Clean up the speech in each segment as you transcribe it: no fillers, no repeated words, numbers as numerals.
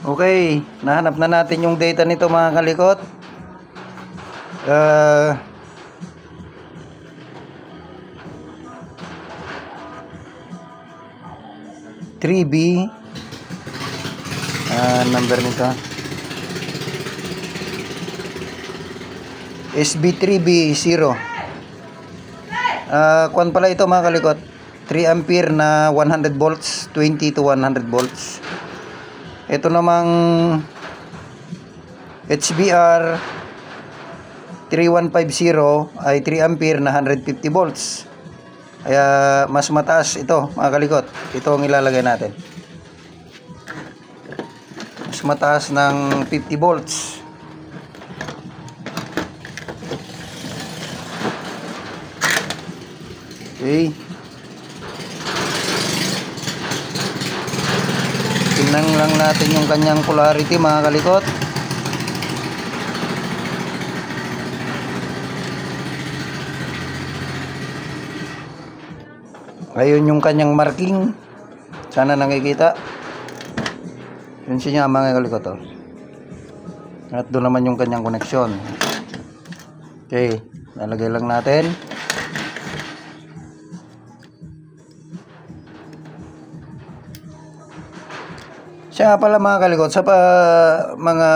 Okay, nahanap na natin yung data nito mga kalikot. 3B number nito SB3B0. Kuan pala ito mga kalikot, 3 ampere na 100 volts, 20 to 100 volts. Ito namang HBR 3150 ay 3 ampere na 150 volts. Kaya mas mataas ito mga kalikot. Ito ang ilalagay natin. Mas mataas ng 50 volts. Okay. Tingnan lang natin yung kanyang polarity mga kalikot. Ayun yung kanyang marking. Sana nakikita. Yun siya mga kalikot. Oh. At doon naman yung kanyang koneksyon. Okay. Lalagay lang natin. Siya pala mga kalikot, sa mga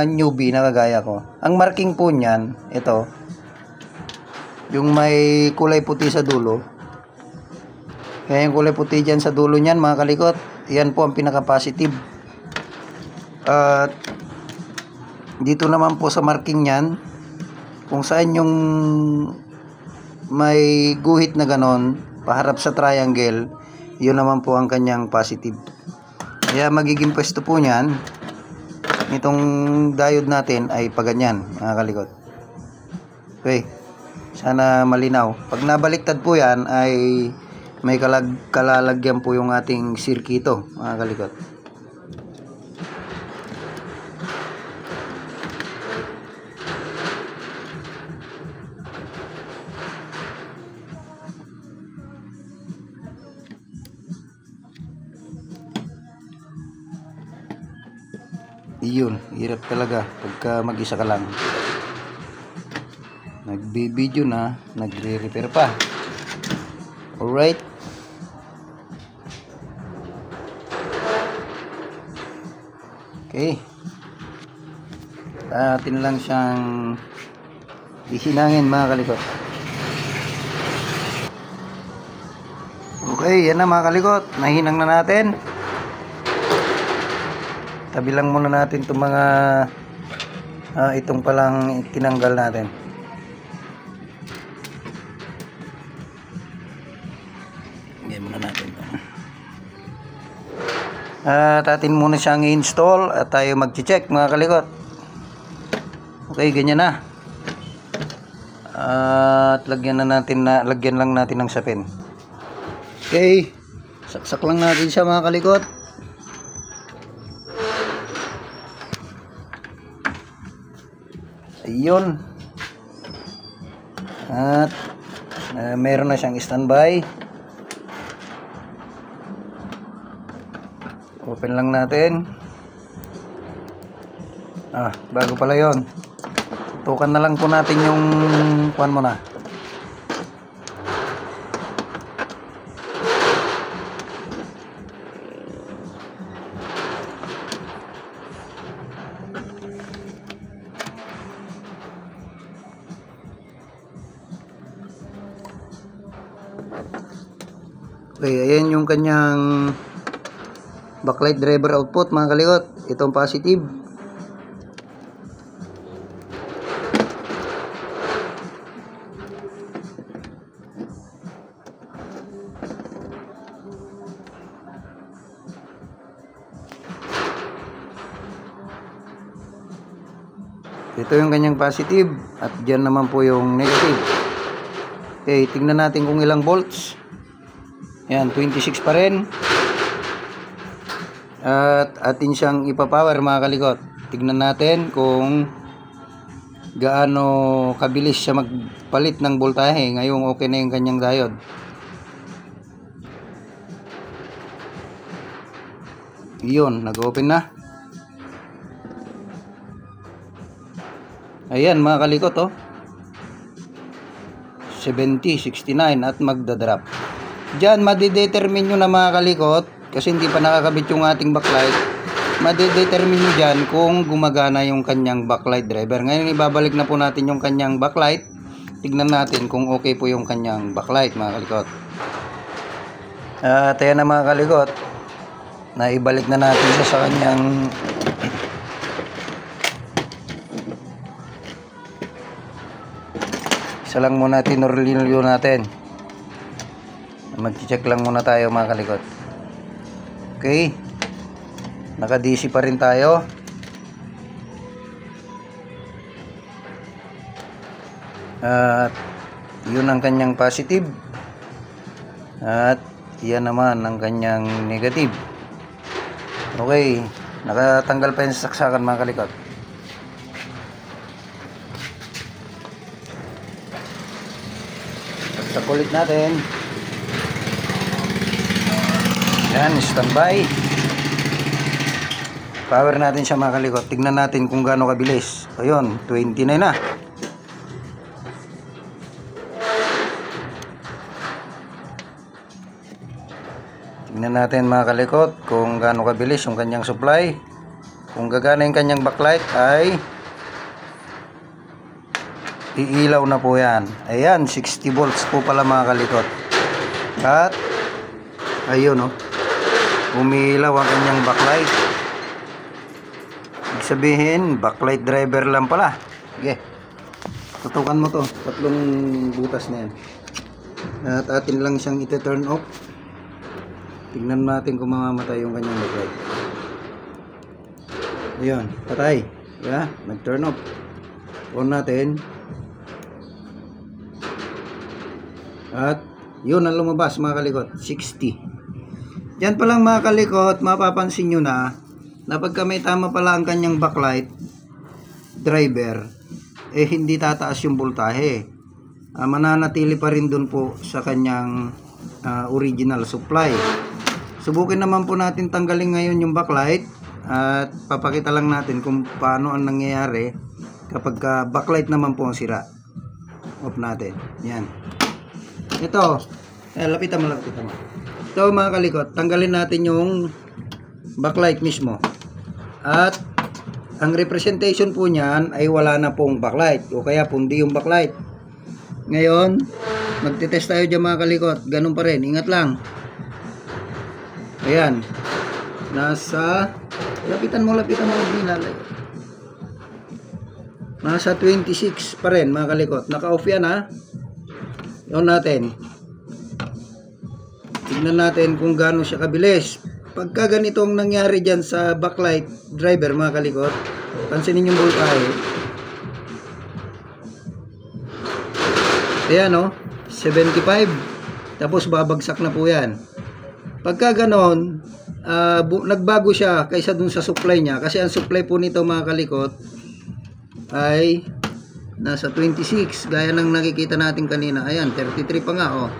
newbie na kagaya ko, ang marking po niyan, ito, yung may kulay puti sa dulo. Kaya yung kulay puti dyan sa dulo niyan mga kalikot, yan po ang pinaka-positive. At dito naman po sa marking niyan, kung saan yung may guhit na ganon, paharap sa triangle, yun naman po ang kanyang positive. Kaya magiging pwesto po niyan, itong diode natin ay paganyan mga kalikot. Okay, sana malinaw. Pag nabaliktad po yan ay may kalalagyan po yung ating sirkito mga kalikot. Iyon, hirap talaga pagka mag-isa ka lang. Nagbi-video na, nagre-repair pa. Alright. Okay. Atin lang siyang isinangin mga kalikot. Okay, yan na mga kalikot. Nahinang na natin. Tabi lang muna natin itong mga itong palang tinanggal natin. Ngayon muna natin ito. At atin muna siyang i-install at tayo mag-check mga kalikot. Okay, ganyan na. At lagyan lang natin ng sapin. Okay, saksak lang natin siya mga kalikot. Ayun. At meron na siyang standby. Open lang natin. Bago pala yon. Tukan na lang po natin yung kuan mo na. Okay, ayan yung kanyang backlight driver output mga kalikot. Itong positive. Ito yung kanyang positive at dyan naman po yung negative. Okay, tingnan natin kung ilang volts. Yan, 26 pa rin. At atin siyang ipapower mga kalikot. Tignan natin kung gaano kabilis siya magpalit ng voltahe. Ngayong okay na yung kanyang diode. Iyon, nag-open na. Ayan mga kalikot, oh. 70, 69 at magdadrop. Diyan madidetermine nyo na mga kalikot, kasi hindi pa nakakabit yung ating backlight. Madidetermine nyo dyan kung gumagana yung kanyang backlight driver. Ngayon ibabalik na po natin yung kanyang backlight. Tignan natin kung okay po yung kanyang backlight mga kalikot. At ayan na mga kalikot, naibalik na natin siya sa kanyang isa lang muna tinornilyo natin. Mag-check lang muna tayo mga kalikot. Okay, naka DC pa rin tayo. At yun ang kanyang positive at yan naman ang kanyang negative. Okay, nakatanggal pa yung saksakan mga kalikot. Sa kulit natin. Yan, standby. Power natin siya mga kalikot. Tignan natin kung gaano kabilis. Ayun, 29 na. Tignan natin mga kalikot kung gaano kabilis yung kanyang supply. Kung gagana yung kanyang backlight ay iilaw na po yan. Ayan, 60 volts po pala mga kalikot. At ayun, oh, umiilaw ang kanyang backlight. Ibig sabihin backlight driver lang pala. Sige, tutukan mo to, tatlong butas na yan. At atin lang siyang ite-turn off. Tignan natin kung mamamatay yung kanyang backlight. Ayun, patay. Yeah, nag-turn off. On natin. At yun ang lumabas mga kalikot, 60. Yan pa lang mga kalikot, mapapansin nyo na pagka may tama pala ang kanyang backlight driver, hindi tataas yung voltahe. Mananatili pa rin dun po sa kanyang original supply. Subukin naman po natin tanggalin ngayon yung backlight at papakita lang natin kung paano ang nangyayari kapag backlight naman po ang sira. Off natin. Yan. Ito, lapitan mo. Ito mga kalikot, tanggalin natin yung backlight mismo. At ang representation po niyan ay wala na pong backlight o kaya pundi yung backlight. Ngayon, magte-test tayo dyan mga kalikot. Ganun pa rin, ingat lang. Ayan. Nasa, lapitan mo. Nasa 26 pa rin mga kalikot. Naka-off yan ha. Yun natin. Tignan natin kung gaano siya kabilis. Pagka ganito ang nangyari dyan sa backlight driver mga kalikot, pansinin yung voltahe. Ayan o, 75. Tapos babagsak na po yan. Pagka ganon, nagbago siya kaysa dun sa supply niya. Kasi ang supply po nito mga kalikot ay nasa 26, gaya ng nakikita natin kanina. Ayan, 33 pa nga, oh.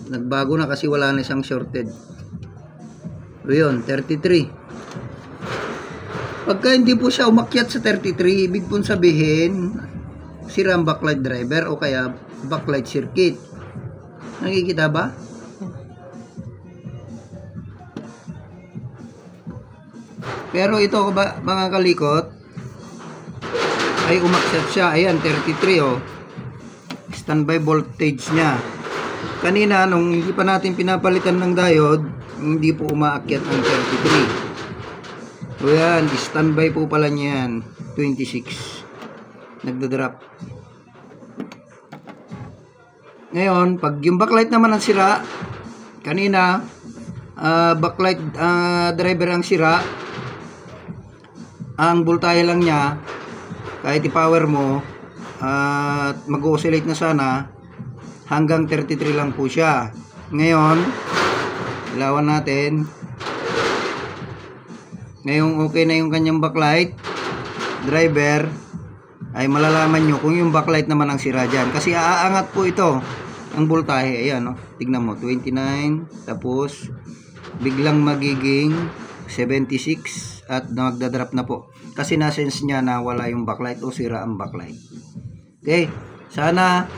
Nagbago na kasi wala na siyang shorted. O yun, 33. Pagka hindi po siya umakyat sa 33, ibig pong sabihin, sira ang backlight driver o kaya backlight circuit. Nakikita ba? Pero ito mga kalikot, ay umakyat siya. Ayan, 33 oh. Standby voltage niya. Kanina nung hindi pa natin pinapalitan ng diode, hindi po umaakyat ang 33. So yan, standby po pala niya yan, 26. Nagda-drop. Ngayon, pag yung backlight naman ang sira, kanina backlight driver ang sira, ang voltahe lang niya kahit i-power mo at mag-oscillate na sana, hanggang 33 lang po siya. Ngayon, ilawan natin. Ngayon okay na yung kanyang backlight driver, ay malalaman nyo kung yung backlight naman ang sira dyan. Kasi aangat po ito ang voltahe. Ayan, no? Tignan mo, 29, tapos biglang magiging 76, at nagdadrop na po. Kasi na-sense niya na wala yung backlight o sira ang backlight. Okay, sana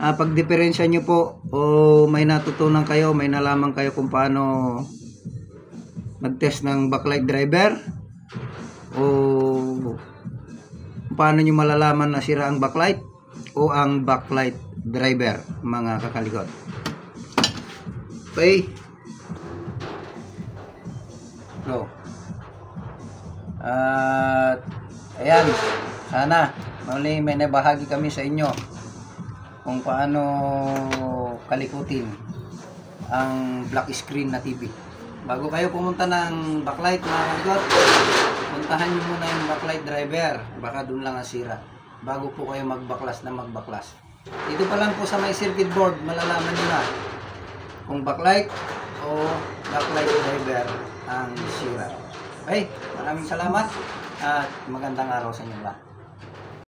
pagdiferensya nyo po o may natutunan kayo, may nalaman kayo kung paano mag-test ng backlight driver o paano nyo malalaman na sira ang backlight o ang backlight driver, mga kakalikot. Okay, so at ayan, sana muli may nabahagi kami sa inyo kung paano kalikutin ang black screen na TV. Bago kayo pumunta ng backlight, mga kaligot, puntahan nyo muna yung backlight driver, baka dun lang ang sira bago po kayo magbaklas na magbaklas. Dito pa lang po sa may circuit board malalaman nyo na kung backlight o backlight driver ang sira. Okay, maraming salamat at magandang araw sa inyo lahat.